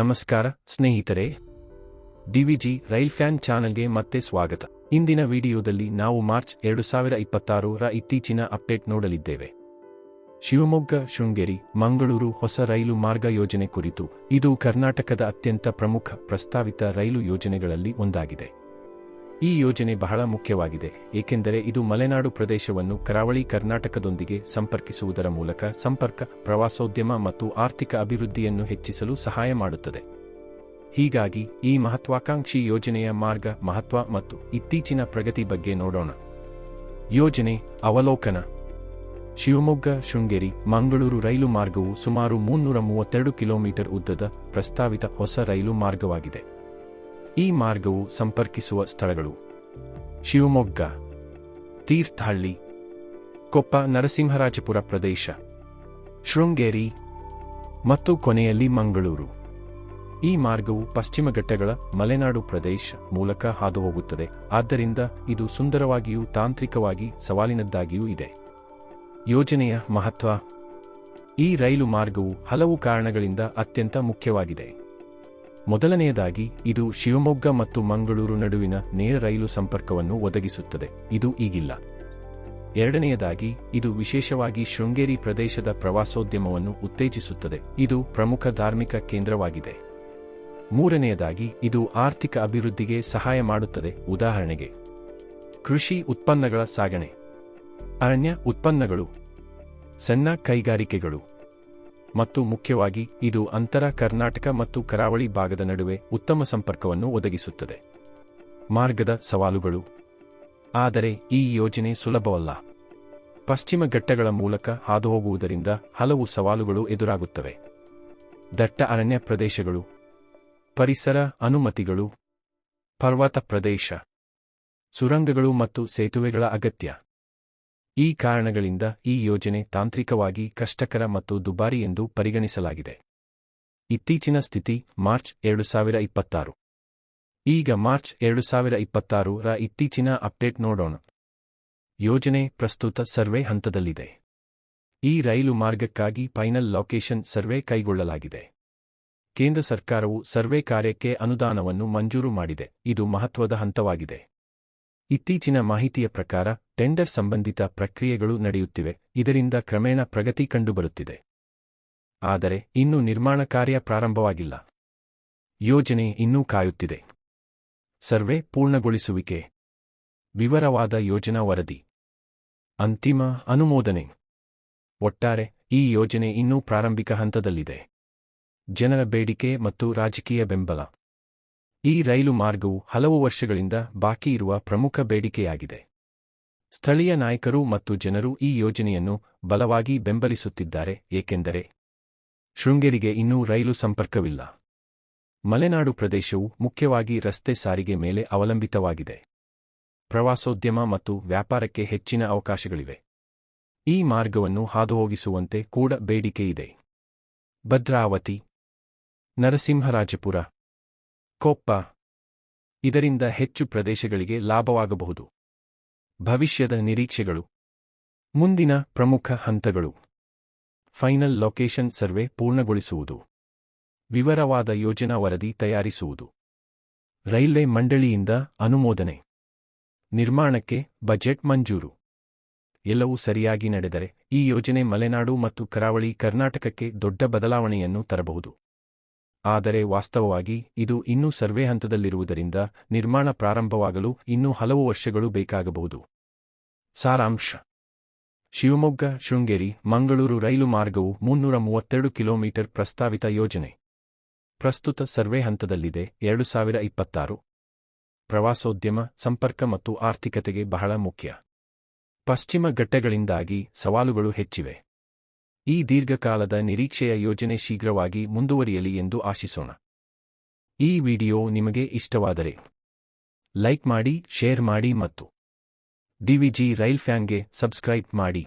ನಮಸ್ಕಾರ ಸ್ನೇಹಿತರೆ, DVG rail fan ಚಾನೆಲ್ಗೆ ಮತ್ತೆ ಸ್ವಾಗತ. ಇಂದಿನ ವಿಡಿಯೋದಲ್ಲಿ ನಾವು ಮಾರ್ಚ್ 2026ರ ಇತ್ತೀಚಿನ ಅಪ್ಡೇಟ್ ನೋಡಲಿದ್ದೇವೆ. ಶಿವಮೊಗ್ಗ ಶೃಂಗೇರಿ ಮಂಗಳೂರು ಹೊಸ ರೈಲು ಮಾರ್ಗ ಯೋಜನೆ ಕುರಿತು. ಇದು ಕರ್ನಾಟಕದ ಅತ್ಯಂತ ಪ್ರಮುಖ ಪ್ರಸ್ತಾವಿತ ರೈಲು ಯೋಜನೆಗಳಲ್ಲಿ ಒಂದಾಗಿದೆ. ಈ ಯೋಜನೆ ಬಹಳ ಮುಖ್ಯವಾಗಿದೆ, ಏಕೆಂದರೆ ಇದು ಮಲೆನಾಡು ಪ್ರದೇಶವನ್ನು ಕರಾವಳಿ ಕರ್ನಾಟಕದೊಂದಿಗೆ ಸಂಪರ್ಕಿಸುವುದರ ಮೂಲಕ ಸಂಪರ್ಕ, ಪ್ರವಾಸೋದ್ಯಮ ಮತ್ತು ಆರ್ಥಿಕ ಅಭಿವೃದ್ಧಿಯನ್ನು ಹೆಚ್ಚಿಸಲು ಸಹಾಯ ಮಾಡುತ್ತದೆ. ಹೀಗಾಗಿ ಈ ಮಹತ್ವಾಕಾಂಕ್ಷಿ ಯೋಜನೆಯ ಮಾರ್ಗ, ಮಹತ್ವ ಮತ್ತು ಇತ್ತೀಚಿನ ಪ್ರಗತಿ ಬಗ್ಗೆ ನೋಡೋಣ. ಯೋಜನೆ ಅವಲೋಕನ. ಶಿವಮೊಗ್ಗ ಶೃಂಗೇರಿ ಮಂಗಳೂರು ರೈಲು ಮಾರ್ಗವು ಸುಮಾರು 332 ಕಿಲೋಮೀಟರ್ ಉದ್ದದ ಪ್ರಸ್ತಾವಿತ ಹೊಸ ರೈಲು ಮಾರ್ಗವಾಗಿದೆ. ಈ ಮಾರ್ಗವು ಸಂಪರ್ಕಿಸುವ ಸ್ಥಳಗಳು: ಶಿವಮೊಗ್ಗ, ತೀರ್ಥಹಳ್ಳಿ, ಕೊಪ್ಪ, ನರಸಿಂಹರಾಜಪುರ ಪ್ರದೇಶ, ಶೃಂಗೇರಿ ಮತ್ತು ಕೊನೆಯಲ್ಲಿ ಮಂಗಳೂರು. ಈ ಮಾರ್ಗವು ಪಶ್ಚಿಮ ಘಟ್ಟಗಳ ಮಲೆನಾಡು ಪ್ರದೇಶ ಮೂಲಕ ಹಾದುಹೋಗುತ್ತದೆ, ಆದ್ದರಿಂದ ಇದು ಸುಂದರವಾಗಿಯೂ ತಾಂತ್ರಿಕವಾಗಿ ಸವಾಲಿನದ್ದಾಗಿಯೂ ಇದೆ. ಯೋಜನೆಯ ಮಹತ್ವ. ಈ ರೈಲು ಮಾರ್ಗವು ಹಲವು ಕಾರಣಗಳಿಂದ ಅತ್ಯಂತ ಮುಖ್ಯವಾಗಿದೆ. ಮೊದಲನೆಯದಾಗಿ, ಇದು ಶಿವಮೊಗ್ಗ ಮತ್ತು ಮಂಗಳೂರು ನಡುವಿನ ನೇರ ರೈಲು ಸಂಪರ್ಕವನ್ನು ಒದಗಿಸುತ್ತದೆ. ಇದು ಈಗಿಲ್ಲ. ಎರಡನೆಯದಾಗಿ, ಇದು ವಿಶೇಷವಾಗಿ ಶೃಂಗೇರಿ ಪ್ರದೇಶದ ಪ್ರವಾಸೋದ್ಯಮವನ್ನು ಉತ್ತೇಜಿಸುತ್ತದೆ. ಇದು ಪ್ರಮುಖ ಧಾರ್ಮಿಕ ಕೇಂದ್ರವಾಗಿದೆ. ಮೂರನೆಯದಾಗಿ, ಇದು ಆರ್ಥಿಕ ಅಭಿವೃದ್ಧಿಗೆ ಸಹಾಯ ಮಾಡುತ್ತದೆ. ಉದಾಹರಣೆಗೆ, ಕೃಷಿ ಉತ್ಪನ್ನಗಳ ಸಾಗಣೆ, ಅರಣ್ಯ ಉತ್ಪನ್ನಗಳು, ಸಣ್ಣ ಕೈಗಾರಿಕೆಗಳು ಮತ್ತು ಮುಖ್ಯವಾಗಿ ಇದು ಅಂತರ ಕರ್ನಾಟಕ ಮತ್ತು ಕರಾವಳಿ ಭಾಗದ ನಡುವೆ ಉತ್ತಮ ಸಂಪರ್ಕವನ್ನು ಒದಗಿಸುತ್ತದೆ. ಮಾರ್ಗದ ಸವಾಲುಗಳು. ಆದರೆ ಈ ಯೋಜನೆ ಸುಲಭವಲ್ಲ. ಪಶ್ಚಿಮ ಘಟ್ಟಗಳ ಮೂಲಕ ಹಾದುಹೋಗುವುದರಿಂದ ಹಲವು ಸವಾಲುಗಳು ಎದುರಾಗುತ್ತವೆ. ದಟ್ಟ ಅರಣ್ಯ ಪ್ರದೇಶಗಳು, ಪರಿಸರ ಅನುಮತಿಗಳು, ಪರ್ವತ ಪ್ರದೇಶ, ಸುರಂಗಗಳು ಮತ್ತು ಸೇತುವೆಗಳ ಅಗತ್ಯ. ಈ ಕಾರಣಗಳಿಂದ ಈ ಯೋಜನೆ ತಾಂತ್ರಿಕವಾಗಿ ಕಷ್ಟಕರ ಮತ್ತು ದುಬಾರಿ ಎಂದು ಪರಿಗಣಿಸಲಾಗಿದೆ. ಇತ್ತೀಚಿನ ಸ್ಥಿತಿ ಮಾರ್ಚ್ 2026. ಈಗ ಮಾರ್ಚ್ 2026ರ ಇತ್ತೀಚಿನ ಅಪ್ಡೇಟ್ ನೋಡೋಣ. ಯೋಜನೆ ಪ್ರಸ್ತುತ ಸರ್ವೆ ಹಂತದಲ್ಲಿದೆ. ಈ ರೈಲು ಮಾರ್ಗಕ್ಕಾಗಿ ಫೈನಲ್ ಲೊಕೇಶನ್ ಸರ್ವೆ ಕೈಗೊಳ್ಳಲಾಗಿದೆ. ಕೇಂದ್ರ ಸರ್ಕಾರವು ಸರ್ವೆ ಕಾರ್ಯಕ್ಕೆ ಅನುದಾನವನ್ನು ಮಂಜೂರು ಮಾಡಿದೆ. ಇದು ಮಹತ್ವದ ಹಂತವಾಗಿದೆ. ಇತ್ತೀಚಿನ ಮಾಹಿತಿಯ ಪ್ರಕಾರ ಟೆಂಡರ್ ಸಂಬಂಧಿತ ಪ್ರಕ್ರಿಯೆಗಳು ನಡೆಯುತ್ತಿವೆ. ಇದರಿಂದ ಕ್ರಮೇಣ ಪ್ರಗತಿ ಕಂಡುಬರುತ್ತಿದೆ. ಆದರೆ ಇನ್ನೂ ನಿರ್ಮಾಣ ಕಾರ್ಯ ಪ್ರಾರಂಭವಾಗಿಲ್ಲ. ಯೋಜನೆ ಇನ್ನೂ ಕಾಯುತ್ತಿದೆ. ಸರ್ವೆ ಪೂರ್ಣಗೊಳಿಸುವಿಕೆ, ವಿವರವಾದ ಯೋಜನಾ ವರದಿ, ಅಂತಿಮ ಅನುಮೋದನೆ. ಒಟ್ಟಾರೆ ಈ ಯೋಜನೆ ಇನ್ನೂ ಪ್ರಾರಂಭಿಕ ಹಂತದಲ್ಲಿದೆ. ಜನರ ಬೇಡಿಕೆ ಮತ್ತು ರಾಜಕೀಯ ಬೆಂಬಲ. ಈ ರೈಲು ಮಾರ್ಗವು ಹಲವು ವರ್ಷಗಳಿಂದ ಬಾಕಿ ಇರುವ ಪ್ರಮುಖ ಬೇಡಿಕೆಯಾಗಿದೆ. ಸ್ಥಳೀಯ ನಾಯಕರು ಮತ್ತು ಜನರು ಈ ಯೋಜನೆಯನ್ನು ಬಲವಾಗಿ ಬೆಂಬಲಿಸುತ್ತಿದ್ದಾರೆ, ಏಕೆಂದರೆ ಶೃಂಗೇರಿಗೆ ಇನ್ನೂ ರೈಲು ಸಂಪರ್ಕವಿಲ್ಲ. ಮಲೆನಾಡು ಪ್ರದೇಶವು ಮುಖ್ಯವಾಗಿ ರಸ್ತೆ ಸಾರಿಗೆ ಮೇಲೆ ಅವಲಂಬಿತವಾಗಿದೆ. ಪ್ರವಾಸೋದ್ಯಮ ಮತ್ತು ವ್ಯಾಪಾರಕ್ಕೆ ಹೆಚ್ಚಿನ ಅವಕಾಶಗಳಿವೆ. ಈ ಮಾರ್ಗವನ್ನು ಹಾದುಹೋಗಿಸುವಂತೆ ಕೂಡ ಬೇಡಿಕೆಯಿದೆ. ಭದ್ರಾವತಿ, ನರಸಿಂಹರಾಜಪುರ, ಕೊಪ್ಪ. ಇದರಿಂದ ಹೆಚ್ಚು ಪ್ರದೇಶಗಳಿಗೆ ಲಾಭವಾಗಬಹುದು. ಭವಿಷ್ಯದ ನಿರೀಕ್ಷೆಗಳು. ಮುಂದಿನ ಪ್ರಮುಖ ಹಂತಗಳು: ಫೈನಲ್ ಲೊಕೇಶನ್ ಸರ್ವೆ ಪೂರ್ಣಗೊಳಿಸುವುದು, ವಿವರವಾದ ಯೋಜನಾ ವರದಿ ತಯಾರಿಸುವುದು, ರೈಲ್ವೆ ಮಂಡಳಿಯಿಂದ ಅನುಮೋದನೆ, ನಿರ್ಮಾಣಕ್ಕೆ ಬಜೆಟ್ ಮಂಜೂರು. ಎಲ್ಲವೂ ಸರಿಯಾಗಿ ನಡೆದರೆ ಈ ಯೋಜನೆ ಮಲೆನಾಡು ಮತ್ತು ಕರಾವಳಿ ಕರ್ನಾಟಕಕ್ಕೆ ದೊಡ್ಡ ಬದಲಾವಣೆಯನ್ನು ತರಬಹುದು. ಆದರೆ ವಾಸ್ತವವಾಗಿ ಇದು ಇನ್ನೂ ಸರ್ವೆ ಹಂತದಲ್ಲಿರುವುದರಿಂದ ನಿರ್ಮಾಣ ಪ್ರಾರಂಭವಾಗಲು ಇನ್ನೂ ಹಲವು ವರ್ಷಗಳು ಬೇಕಾಗಬಹುದು. ಸಾರಾಂಶ. ಶಿವಮೊಗ್ಗ ಶೃಂಗೇರಿ ಮಂಗಳೂರು ರೈಲು ಮಾರ್ಗವು 332 ಕಿಲೋಮೀಟರ್ ಪ್ರಸ್ತಾವಿತ ಯೋಜನೆ. ಪ್ರಸ್ತುತ ಸರ್ವೆ ಹಂತದಲ್ಲಿದೆ. 2026. ಪ್ರವಾಸೋದ್ಯಮ, ಸಂಪರ್ಕ ಮತ್ತು ಆರ್ಥಿಕತೆಗೆ ಬಹಳ ಮುಖ್ಯ. ಪಶ್ಚಿಮ ಘಟ್ಟಗಳಿಂದಾಗಿ ಸವಾಲುಗಳು ಹೆಚ್ಚಿವೆ. ಈ ದೀರ್ಘಕಾಲದ ನಿರೀಕ್ಷೆಯ ಯೋಜನೆ ಶೀಘ್ರವಾಗಿ ಮುಂದುವರಿಯಲಿ ಎಂದು ಆಶಿಸೋಣ. ಈ ವಿಡಿಯೋ ನಿಮಗೆ ಇಷ್ಟವಾದರೆ ಲೈಕ್ ಮಾಡಿ, ಶೇರ್ ಮಾಡಿ ಮತ್ತು ಡಿವಿಜಿ ರೈಲ್ ಫ್ಯಾನ್ಗೆ ಸಬ್ಸ್ಕ್ರೈಬ್ ಮಾಡಿ.